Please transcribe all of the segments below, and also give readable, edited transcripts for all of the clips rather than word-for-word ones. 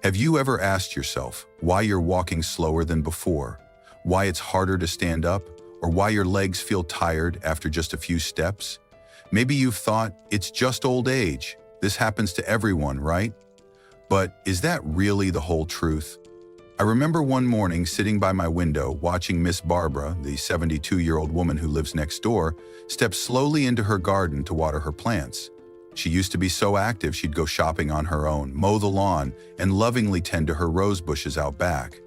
Have you ever asked yourself why you're walking slower than before, why it's harder to stand up, or why your legs feel tired after just a few steps? Maybe you've thought, it's just old age. This happens to everyone, right? But is that really the whole truth? I remember one morning sitting by my window watching Miss Barbara, the 72-year-old woman who lives next door, step slowly into her garden to water her plants. She used to be so active she'd go shopping on her own, mow the lawn, and lovingly tend to her rose bushes out back.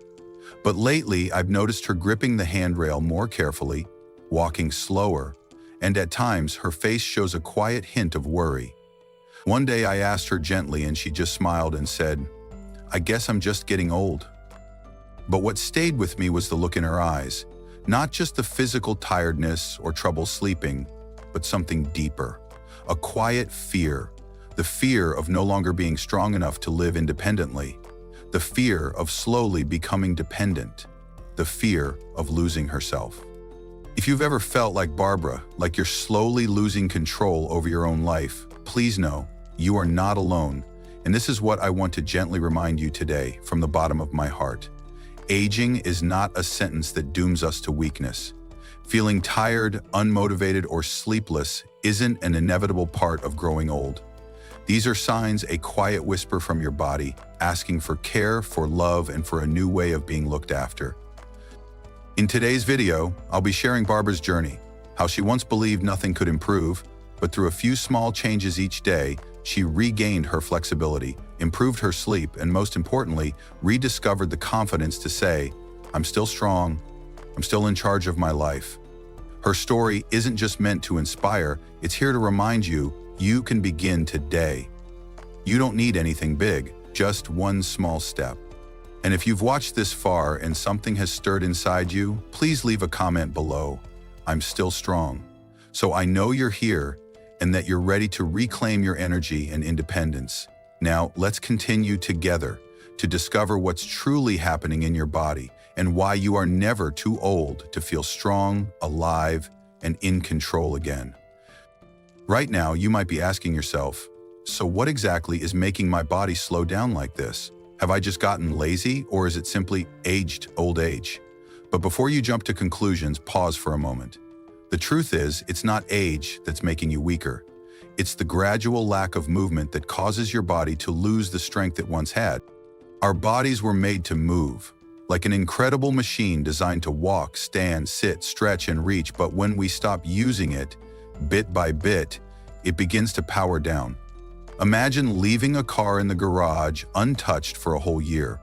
But lately, I've noticed her gripping the handrail more carefully, walking slower, and at times her face shows a quiet hint of worry. One day I asked her gently and she just smiled and said, "I guess I'm just getting old." But what stayed with me was the look in her eyes, not just the physical tiredness or trouble sleeping, but something deeper. A quiet fear, the fear of no longer being strong enough to live independently, the fear of slowly becoming dependent, the fear of losing herself. If you've ever felt like Barbara, like you're slowly losing control over your own life, please know you are not alone, and this is what I want to gently remind you today from the bottom of my heart. Aging is not a sentence that dooms us to weakness. Feeling tired, unmotivated, or sleepless isn't an inevitable part of growing old. These are signs, a quiet whisper from your body, asking for care, for love, and for a new way of being looked after. In today's video, I'll be sharing Barbara's journey, how she once believed nothing could improve, but through a few small changes each day, she regained her flexibility, improved her sleep, and most importantly, rediscovered the confidence to say, "I'm still strong, I'm still in charge of my life." Her story isn't just meant to inspire, it's here to remind you, you can begin today. You don't need anything big, just one small step. And if you've watched this far and something has stirred inside you, please leave a comment below. I'm still strong. So I know you're here and that you're ready to reclaim your energy and independence. Now, let's continue together to discover what's truly happening in your body and why you are never too old to feel strong, alive, and in control again. Right now, you might be asking yourself, so what exactly is making my body slow down like this? Have I just gotten lazy, or is it simply aged old age? But before you jump to conclusions, pause for a moment. The truth is, it's not age that's making you weaker. It's the gradual lack of movement that causes your body to lose the strength it once had. Our bodies were made to move, like an incredible machine designed to walk, stand, sit, stretch, and reach, but when we stop using it, bit by bit, it begins to power down. Imagine leaving a car in the garage untouched for a whole year.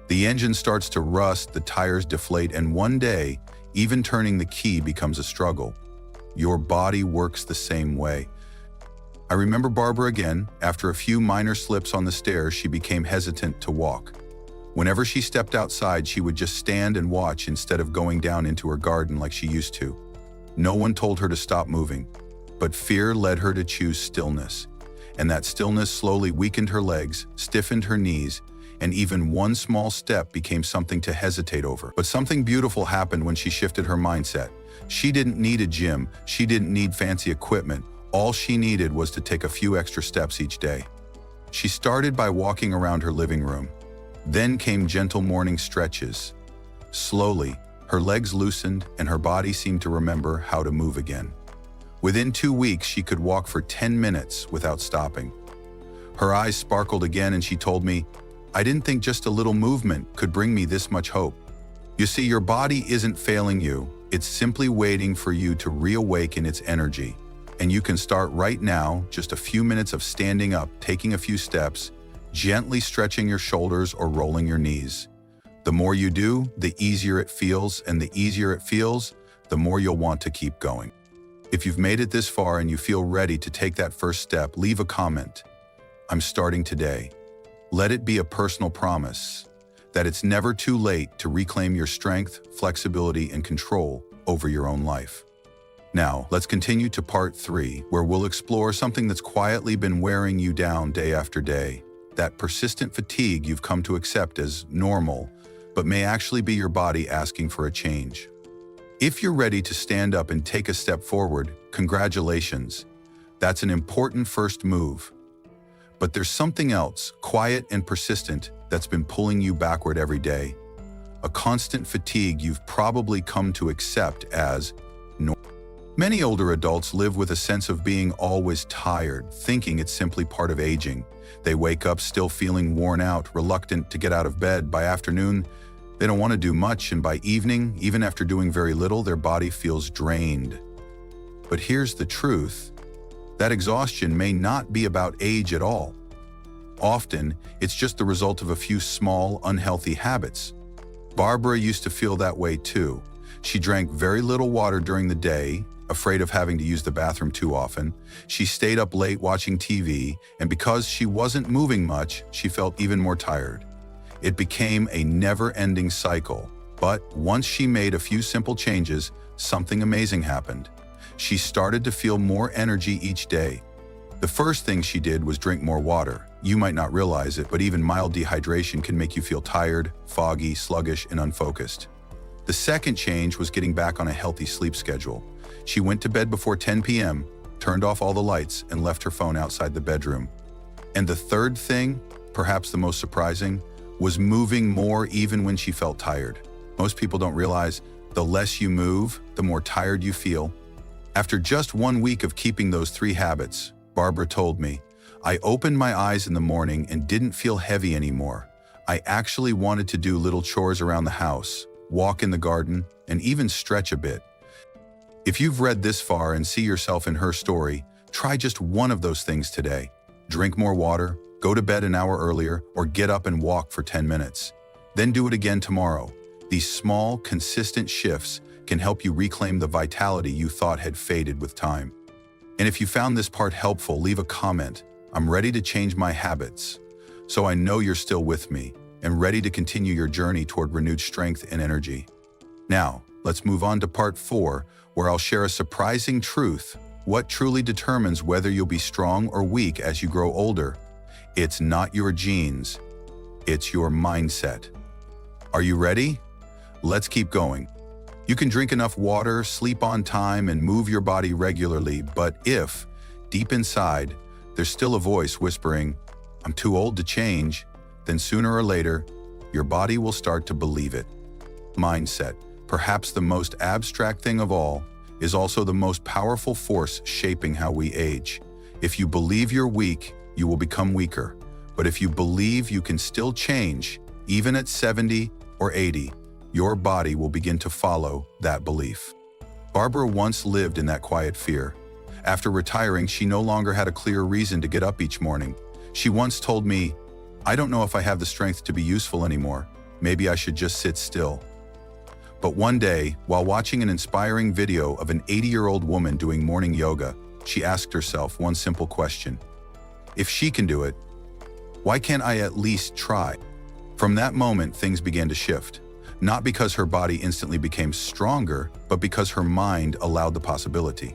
The engine starts to rust, the tires deflate, and one day, even turning the key becomes a struggle. Your body works the same way. I remember Barbara again. After a few minor slips on the stairs, she became hesitant to walk. Whenever she stepped outside, she would just stand and watch instead of going down into her garden like she used to. No one told her to stop moving, but fear led her to choose stillness. And that stillness slowly weakened her legs, stiffened her knees, and even one small step became something to hesitate over. But something beautiful happened when she shifted her mindset. She didn't need a gym, she didn't need fancy equipment. All she needed was to take a few extra steps each day. She started by walking around her living room. Then came gentle morning stretches. Slowly, her legs loosened and her body seemed to remember how to move again. Within 2 weeks, she could walk for 10 minutes without stopping. Her eyes sparkled again and she told me, "I didn't think just a little movement could bring me this much hope." You see, your body isn't failing you. It's simply waiting for you to reawaken its energy. And you can start right now, just a few minutes of standing up, taking a few steps, gently stretching your shoulders or rolling your knees. The more you do, the easier it feels, and the easier it feels, the more you'll want to keep going. If you've made it this far and you feel ready to take that first step, leave a comment. I'm starting today. Let it be a personal promise that it's never too late to reclaim your strength, flexibility, and control over your own life. Now, let's continue to part 3, where we'll explore something that's quietly been wearing you down day after day, that persistent fatigue you've come to accept as normal, but may actually be your body asking for a change. If you're ready to stand up and take a step forward, congratulations. That's an important first move. But there's something else, quiet and persistent, that's been pulling you backward every day, a constant fatigue you've probably come to accept as normal. Many older adults live with a sense of being always tired, thinking it's simply part of aging. They wake up still feeling worn out, reluctant to get out of bed. By afternoon, they don't want to do much, and by evening, even after doing very little, their body feels drained. But here's the truth. That exhaustion may not be about age at all. Often, it's just the result of a few small, unhealthy habits. Barbara used to feel that way too. She drank very little water during the day, afraid of having to use the bathroom too often. She stayed up late watching TV, and because she wasn't moving much, she felt even more tired. It became a never-ending cycle. But once she made a few simple changes, something amazing happened. She started to feel more energy each day. The first thing she did was drink more water. You might not realize it, but even mild dehydration can make you feel tired, foggy, sluggish, and unfocused. The second change was getting back on a healthy sleep schedule. She went to bed before 10 p.m., turned off all the lights, and left her phone outside the bedroom. And the third thing, perhaps the most surprising, was moving more even when she felt tired. Most people don't realize the less you move, the more tired you feel. After just 1 week of keeping those 3 habits, Barbara told me, I opened my eyes in the morning and didn't feel heavy anymore. I actually wanted to do little chores around the house, walk in the garden, and even stretch a bit. If you've read this far and see yourself in her story, try just one of those things today. Drink more water, go to bed an hour earlier, or get up and walk for 10 minutes. Then do it again tomorrow. These small, consistent shifts can help you reclaim the vitality you thought had faded with time. And if you found this part helpful, leave a comment. I'm ready to change my habits, so I know you're still with me and ready to continue your journey toward renewed strength and energy. Now, let's move on to part 4, where I'll share a surprising truth: what truly determines whether you'll be strong or weak as you grow older. It's not your genes, it's your mindset. Are you ready? Let's keep going. You can drink enough water, sleep on time, and move your body regularly, but if, deep inside, there's still a voice whispering, I'm too old to change, then sooner or later, your body will start to believe it. Mindset, perhaps the most abstract thing of all, is also the most powerful force shaping how we age. If you believe you're weak, you will become weaker. But if you believe you can still change, even at 70 or 80, your body will begin to follow that belief. Barbara once lived in that quiet fear. After retiring, she no longer had a clear reason to get up each morning. She once told me, I don't know if I have the strength to be useful anymore. Maybe I should just sit still. But one day, while watching an inspiring video of an 80-year-old woman doing morning yoga, she asked herself one simple question. If she can do it, why can't I at least try? From that moment, things began to shift. Not because her body instantly became stronger, but because her mind allowed the possibility.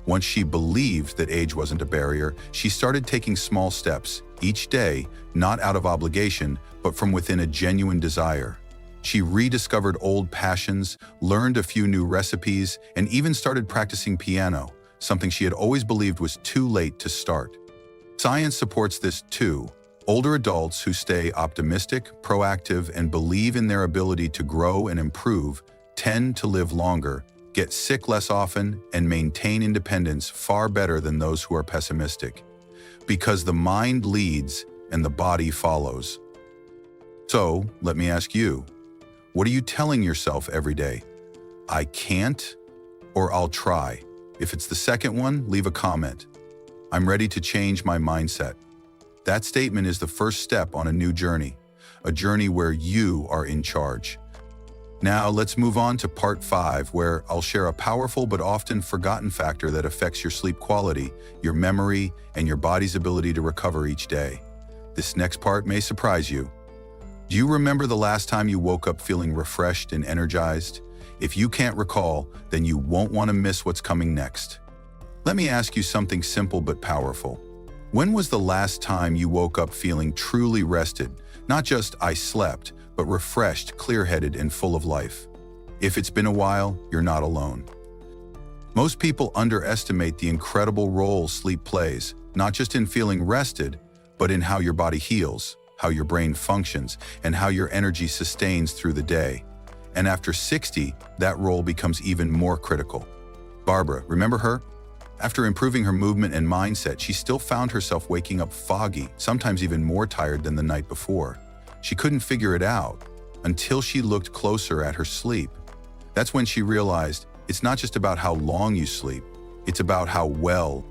Once she believed that age wasn't a barrier, she started taking small steps, each day, not out of obligation, but from within a genuine desire. She rediscovered old passions, learned a few new recipes, and even started practicing piano, something she had always believed was too late to start. Science supports this too. Older adults who stay optimistic, proactive, and believe in their ability to grow and improve tend to live longer, get sick less often, and maintain independence far better than those who are pessimistic. Because the mind leads and the body follows. So, let me ask you, what are you telling yourself every day? I can't, or I'll try. If it's the second one, leave a comment. I'm ready to change my mindset. That statement is the first step on a new journey, a journey where you are in charge. Now let's move on to part 5, where I'll share a powerful but often forgotten factor that affects your sleep quality, your memory, and your body's ability to recover each day. This next part may surprise you. Do you remember the last time you woke up feeling refreshed and energized? If you can't recall, then you won't want to miss what's coming next. Let me ask you something simple but powerful. When was the last time you woke up feeling truly rested? Not just I slept, but refreshed, clear-headed, and full of life. If it's been a while, you're not alone. Most people underestimate the incredible role sleep plays, not just in feeling rested, but in how your body heals. how your brain functions, and how your energy sustains through the day. And after 60, that role becomes even more critical. Barbara, remember her? After improving her movement and mindset, she still found herself waking up foggy, sometimes even more tired than the night before. She couldn't figure it out until she looked closer at her sleep. That's when she realized it's not just about how long you sleep, it's about how well.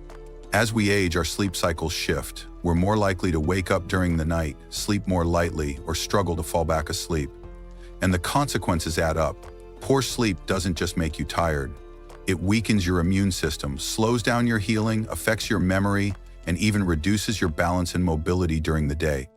As we age, our sleep cycles shift. We're more likely to wake up during the night, sleep more lightly, or struggle to fall back asleep. And the consequences add up. Poor sleep doesn't just make you tired. It weakens your immune system, slows down your healing, affects your memory, and even reduces your balance and mobility during the day.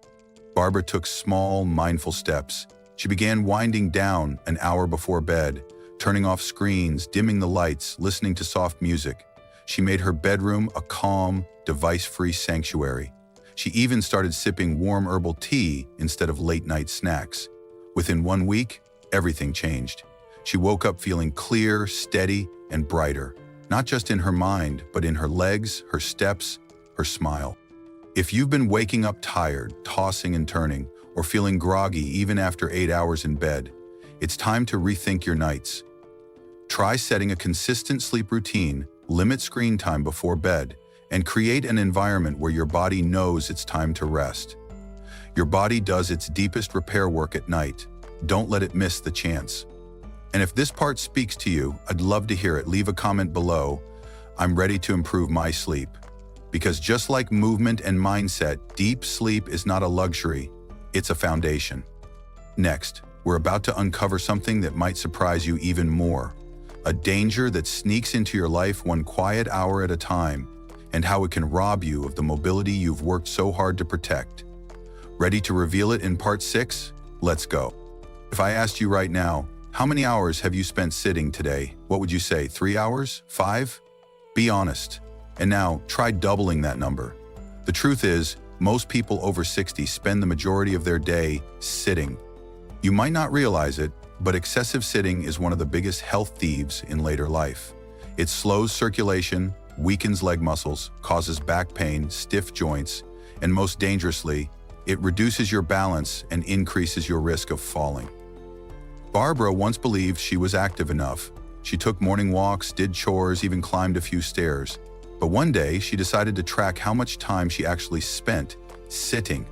Barbara took small, mindful steps. She began winding down an hour before bed, turning off screens, dimming the lights, listening to soft music. She made her bedroom a calm, device-free sanctuary. She even started sipping warm herbal tea instead of late-night snacks. Within 1 week, everything changed. She woke up feeling clear, steady, and brighter, not just in her mind, but in her legs, her steps, her smile. If you've been waking up tired, tossing and turning, or feeling groggy even after 8 hours in bed, it's time to rethink your nights. Try setting a consistent sleep routine, limit screen time before bed, and create an environment where your body knows it's time to rest. Your body does its deepest repair work at night. Don't let it miss the chance. And if this part speaks to you, I'd love to hear it. Leave a comment below. I'm ready to improve my sleep. Because just like movement and mindset, deep sleep is not a luxury, it's a foundation. Next, we're about to uncover something that might surprise you even more. A danger that sneaks into your life 1 quiet hour at a time, and how it can rob you of the mobility you've worked so hard to protect. Ready to reveal it in part 6? Let's go. If I asked you right now, how many hours have you spent sitting today? What would you say, 3 hours? 5? Be honest. And now, try doubling that number. The truth is, most people over 60 spend the majority of their day sitting. You might not realize it, but excessive sitting is one of the biggest health thieves in later life. It slows circulation, weakens leg muscles, causes back pain, stiff joints, and most dangerously, it reduces your balance and increases your risk of falling. Barbara once believed she was active enough. She took morning walks, did chores, even climbed a few stairs. But one day, she decided to track how much time she actually spent sitting.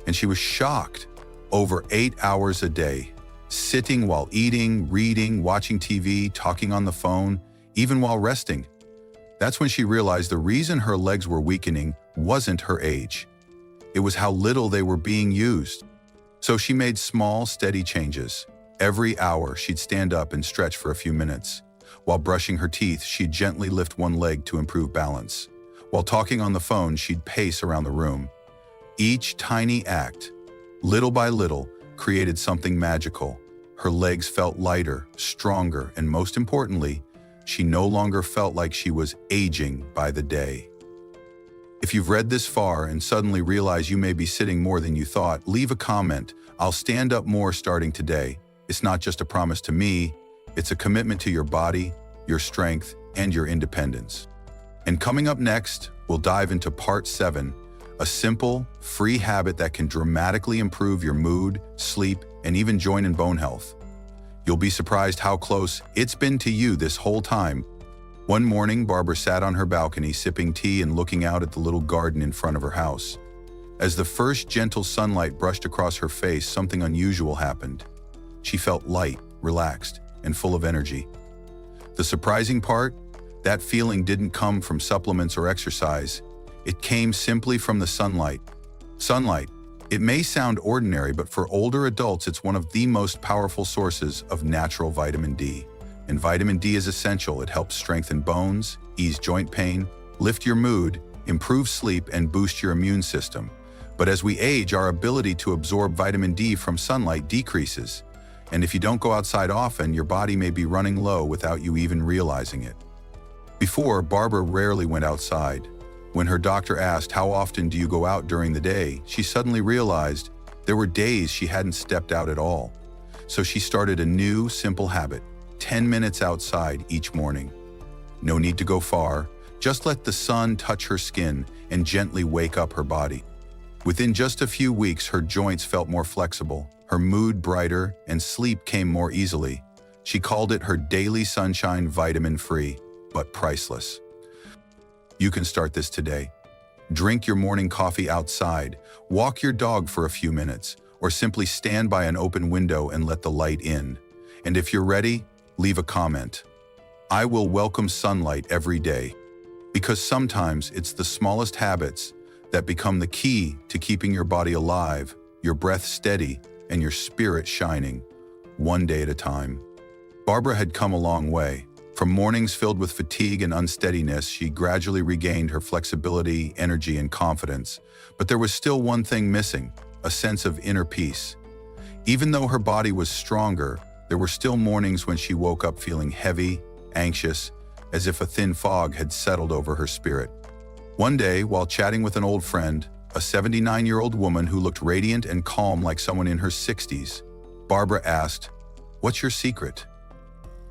And she was shocked. Over 8 hours a day, sitting while eating, reading, watching TV, talking on the phone, even while resting. That's when she realized the reason her legs were weakening wasn't her age. It was how little they were being used. So she made small, steady changes. Every hour, she'd stand up and stretch for a few minutes. While brushing her teeth, she'd gently lift one leg to improve balance. While talking on the phone, she'd pace around the room. Each tiny act, little by little, created something magical. Her legs felt lighter, stronger, and most importantly, she no longer felt like she was aging by the day. If you've read this far and suddenly realize you may be sitting more than you thought, leave a comment. I'll stand up more starting today. It's not just a promise to me, it's a commitment to your body, your strength, and your independence. And coming up next, we'll dive into part 7, a simple, free habit that can dramatically improve your mood, sleep, and even joint and bone health. You'll be surprised how close it's been to you this whole time. One morning, Barbara sat on her balcony sipping tea and looking out at the little garden in front of her house. As the first gentle sunlight brushed across her face, something unusual happened. She felt light, relaxed, and full of energy. The surprising part? That feeling didn't come from supplements or exercise. It came simply from the sunlight. Sunlight. It may sound ordinary, but for older adults, it's one of the most powerful sources of natural vitamin D. And vitamin D is essential. It helps strengthen bones, ease joint pain, lift your mood, improve sleep, and boost your immune system. But as we age, our ability to absorb vitamin D from sunlight decreases. And if you don't go outside often, your body may be running low without you even realizing it. Before, Barbara rarely went outside. When her doctor asked, "How often do you go out during the day?" she suddenly realized there were days she hadn't stepped out at all. So she started a new, simple habit, 10 minutes outside each morning. No need to go far, just let the sun touch her skin and gently wake up her body. Within just a few weeks, her joints felt more flexible, her mood brighter, and sleep came more easily. She called it her daily sunshine, vitamin-free, but priceless. You can start this today. Drink your morning coffee outside, walk your dog for a few minutes, or simply stand by an open window and let the light in. And if you're ready, leave a comment. I will welcome sunlight every day, because sometimes it's the smallest habits that become the key to keeping your body alive, your breath steady, and your spirit shining, one day at a time. Barbara had come a long way. From mornings filled with fatigue and unsteadiness, she gradually regained her flexibility, energy, and confidence. But there was still one thing missing, a sense of inner peace. Even though her body was stronger, there were still mornings when she woke up feeling heavy, anxious, as if a thin fog had settled over her spirit. One day, while chatting with an old friend, a 79-year-old woman who looked radiant and calm like someone in her 60s, Barbara asked, "What's your secret?"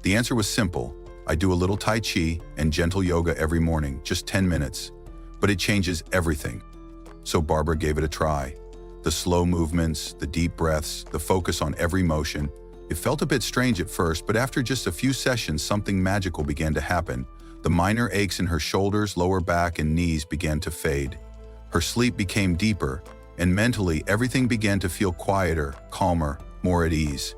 The answer was simple. "I do a little Tai Chi and gentle yoga every morning, just 10 minutes, but it changes everything." So Barbara gave it a try. The slow movements, the deep breaths, the focus on every motion. It felt a bit strange at first, but after just a few sessions, something magical began to happen. The minor aches in her shoulders, lower back, and knees began to fade. Her sleep became deeper, and mentally, everything began to feel quieter, calmer, more at ease.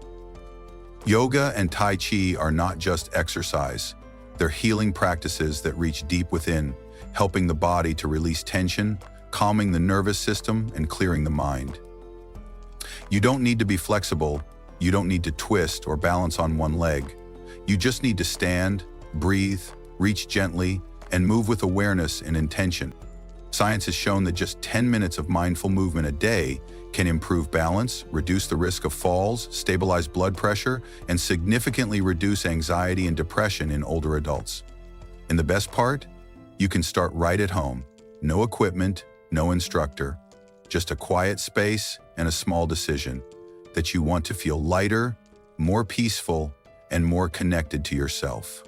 Yoga and Tai Chi are not just exercise. They're healing practices that reach deep within, helping the body to release tension, calming the nervous system, and clearing the mind. You don't need to be flexible. You don't need to twist or balance on one leg. You just need to stand, breathe, reach gently, and move with awareness and intention. Science has shown that just 10 minutes of mindful movement a day can improve balance, reduce the risk of falls, stabilize blood pressure, and significantly reduce anxiety and depression in older adults. And the best part? You can start right at home. No equipment, no instructor, just a quiet space and a small decision that you want to feel lighter, more peaceful, and more connected to yourself.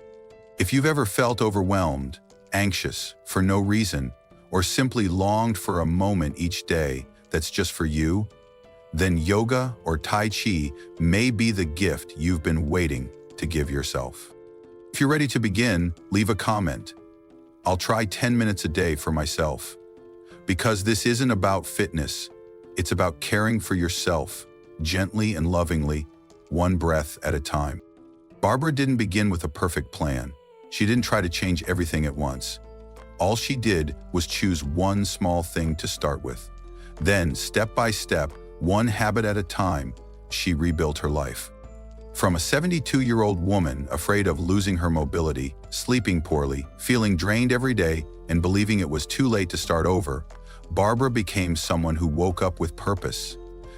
If you've ever felt overwhelmed, anxious, for no reason, or simply longed for a moment each day that's just for you, then yoga or Tai Chi may be the gift you've been waiting to give yourself. If you're ready to begin, leave a comment. I'll try 10 minutes a day for myself. Because this isn't about fitness, it's about caring for yourself, gently and lovingly, one breath at a time. Barbara didn't begin with a perfect plan. She didn't try to change everything at once. All she did was choose one small thing to start with. Then, step by step, one habit at a time, she rebuilt her life. From a 72-year-old woman afraid of losing her mobility, sleeping poorly, feeling drained every day, and believing it was too late to start over, Barbara became someone who woke up with purpose.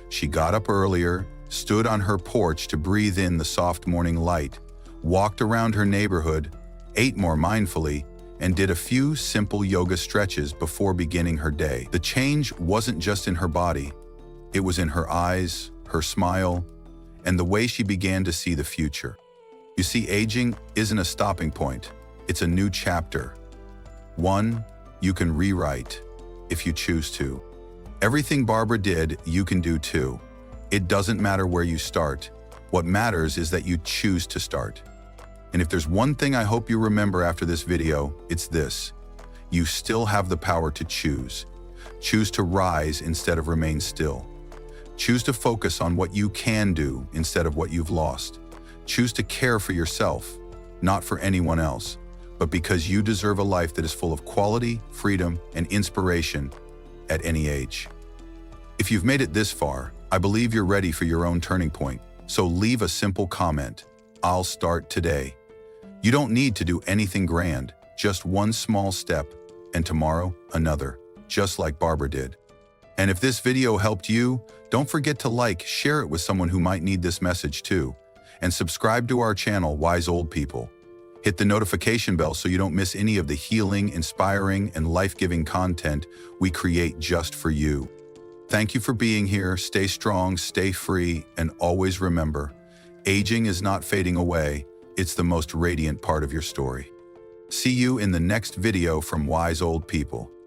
She got up earlier, stood on her porch to breathe in the soft morning light, walked around her neighborhood, ate more mindfully, and did a few simple yoga stretches before beginning her day. The change wasn't just in her body. It was in her eyes, her smile, and the way she began to see the future. You see, aging isn't a stopping point. It's a new chapter. One you can rewrite if you choose to. Everything Barbara did, you can do too. It doesn't matter where you start. What matters is that you choose to start. And if there's one thing I hope you remember after this video, it's this. You still have the power to choose. Choose to rise instead of remain still. Choose to focus on what you can do instead of what you've lost. Choose to care for yourself, not for anyone else, but because you deserve a life that is full of quality, freedom, and inspiration at any age. If you've made it this far, I believe you're ready for your own turning point. So leave a simple comment. I'll start today. You don't need to do anything grand, just one small step, and tomorrow, another, just like Barbara did. And if this video helped you, don't forget to like, share it with someone who might need this message too, and subscribe to our channel, Wise Old People. Hit the notification bell so you don't miss any of the healing, inspiring, and life-giving content we create just for you. Thank you for being here. Stay strong, stay free, and always remember, aging is not fading away. It's the most radiant part of your story. See you in the next video from Wise Old People.